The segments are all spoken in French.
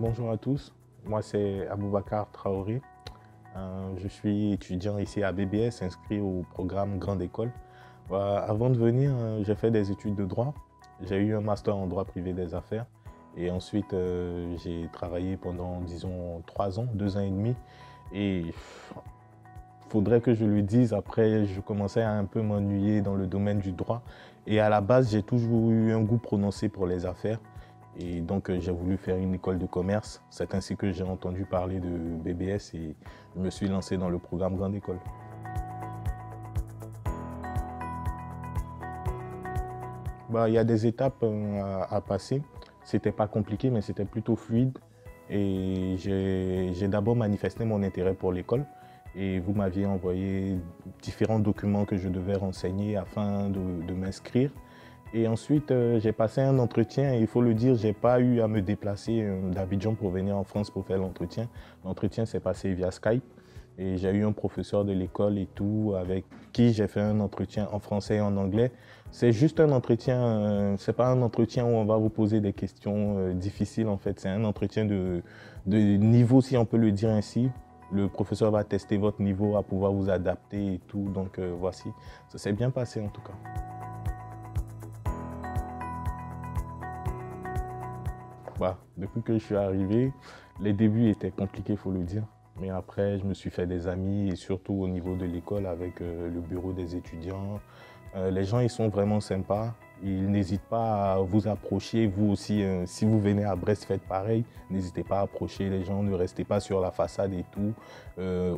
Bonjour à tous, moi c'est Aboubacar Traoré. Je suis étudiant ici à BBS, inscrit au programme Grande École. Avant de venir, j'ai fait des études de droit. J'ai eu un master en droit privé des affaires et ensuite j'ai travaillé pendant, disons, 3 ans, 2 ans et demi. Et il faudrait que je le dise, après je commençais à un peu m'ennuyer dans le domaine du droit. Et à la base, j'ai toujours eu un goût prononcé pour les affaires. Et donc, j'ai voulu faire une école de commerce. C'est ainsi que j'ai entendu parler de BBS et je me suis lancé dans le programme Grande École. Il y a des étapes à passer. C'était pas compliqué, mais c'était plutôt fluide. Et j'ai d'abord manifesté mon intérêt pour l'école. Et vous m'aviez envoyé différents documents que je devais renseigner afin de m'inscrire. Et ensuite, j'ai passé un entretien et il faut le dire, je n'ai pas eu à me déplacer d'Abidjan pour venir en France pour faire l'entretien. L'entretien s'est passé via Skype et j'ai eu un professeur de l'école et tout avec qui j'ai fait un entretien en français et en anglais. C'est juste un entretien, c'est pas un entretien où on va vous poser des questions difficiles en fait. C'est un entretien de niveau, si on peut le dire ainsi. Le professeur va tester votre niveau à pouvoir vous adapter et tout. Donc voici, ça s'est bien passé en tout cas. Depuis que je suis arrivé, les débuts étaient compliqués, il faut le dire. Mais après, je me suis fait des amis et surtout au niveau de l'école avec le bureau des étudiants. Les gens, ils sont vraiment sympas. Ils n'hésitent pas à vous approcher. Vous aussi, si vous venez à Brest, faites pareil. N'hésitez pas à approcher les gens, ne restez pas sur la façade et tout.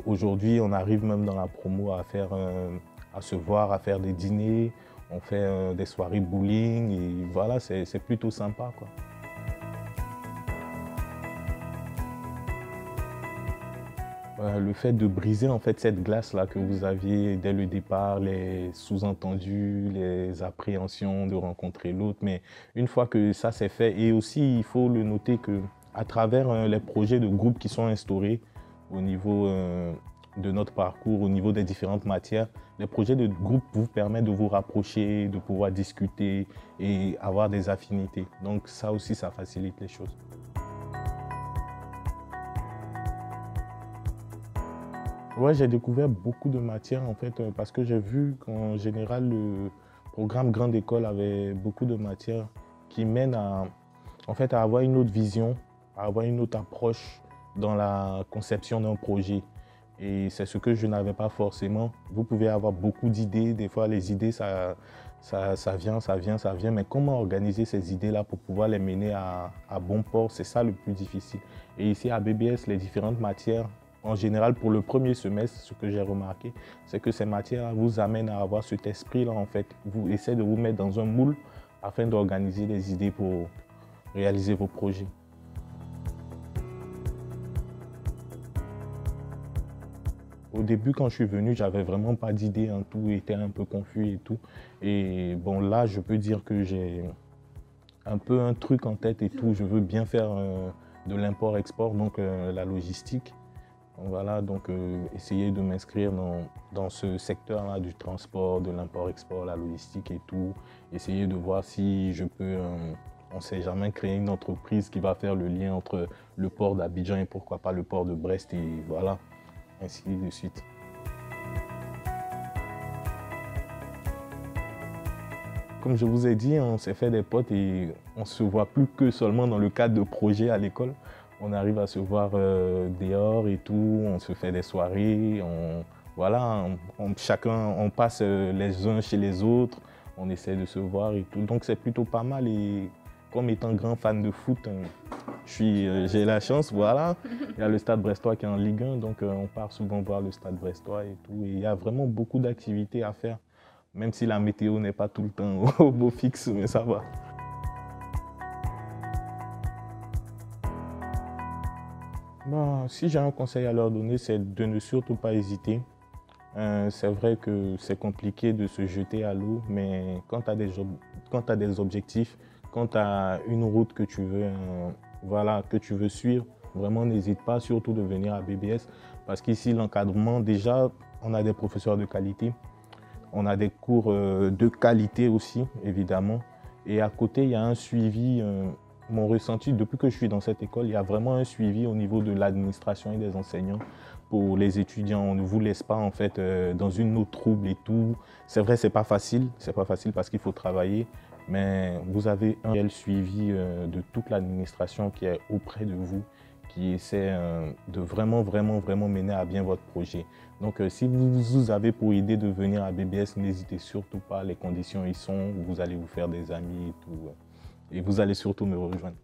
Aujourd'hui, on arrive même dans la promo à se voir, à faire des dîners. On fait des soirées bowling et voilà, c'est plutôt sympa, quoi. Le fait de briser en fait cette glace-là que vous aviez dès le départ, les sous-entendus, les appréhensions de rencontrer l'autre. Mais une fois que ça c'est fait, et aussi il faut le noter que à travers les projets de groupe qui sont instaurés au niveau de notre parcours, au niveau des différentes matières, les projets de groupe vous permettent de vous rapprocher, de pouvoir discuter et avoir des affinités. Donc ça aussi, ça facilite les choses. Ouais, j'ai découvert beaucoup de matières en fait parce que j'ai vu qu'en général le programme Grande École avait beaucoup de matières qui mènent en fait, à avoir une autre vision, à avoir une autre approche dans la conception d'un projet. Et c'est ce que je n'avais pas forcément. Vous pouvez avoir beaucoup d'idées, des fois les idées ça vient, mais comment organiser ces idées-là pour pouvoir les mener à bon port, c'est ça le plus difficile. Et ici à BBS, les différentes matières, en général, pour le premier semestre, ce que j'ai remarqué, c'est que ces matières vous amènent à avoir cet esprit-là, en fait. Vous essayez de vous mettre dans un moule afin d'organiser les idées pour réaliser vos projets. Au début, quand je suis venu, j'avais vraiment pas d'idée, hein, tout était un peu confus et tout. Et bon, là, je peux dire que j'ai un peu un truc en tête et tout. Je veux bien faire de l'import-export, donc la logistique. Voilà, donc essayer de m'inscrire dans ce secteur-là du transport, de l'import-export, la logistique et tout. Essayer de voir si je peux, on ne sait jamais, créer une entreprise qui va faire le lien entre le port d'Abidjan et pourquoi pas le port de Brest et voilà, ainsi de suite. Comme je vous ai dit, on s'est fait des potes et on ne se voit plus que seulement dans le cadre de projets à l'école. On arrive à se voir dehors et tout, on se fait des soirées, chacun, on passe les uns chez les autres, on essaie de se voir et tout. Donc c'est plutôt pas mal et comme étant grand fan de foot, j'ai la chance, voilà. Il y a le Stade Brestois qui est en Ligue 1, donc on part souvent voir le Stade Brestois et tout. Et il y a vraiment beaucoup d'activités à faire, même si la météo n'est pas tout le temps au beau fixe, mais ça va. Si j'ai un conseil à leur donner, c'est de ne surtout pas hésiter. C'est vrai que c'est compliqué de se jeter à l'eau, mais quand tu as des objectifs, quand tu as une route que tu veux suivre, vraiment n'hésite pas surtout de venir à BBS parce qu'ici l'encadrement, déjà, on a des professeurs de qualité, on a des cours de qualité aussi, évidemment. Et à côté, il y a un suivi mon ressenti depuis que je suis dans cette école, il y a vraiment un suivi au niveau de l'administration et des enseignants pour les étudiants. On ne vous laisse pas en fait dans une eau trouble et tout. C'est vrai, c'est pas facile parce qu'il faut travailler, mais vous avez un réel suivi de toute l'administration qui est auprès de vous, qui essaie de vraiment, vraiment, vraiment mener à bien votre projet. Donc, si vous avez pour idée de venir à BBS, n'hésitez surtout pas. Les conditions y sont, vous allez vous faire des amis et tout. Et vous allez surtout me rejoindre.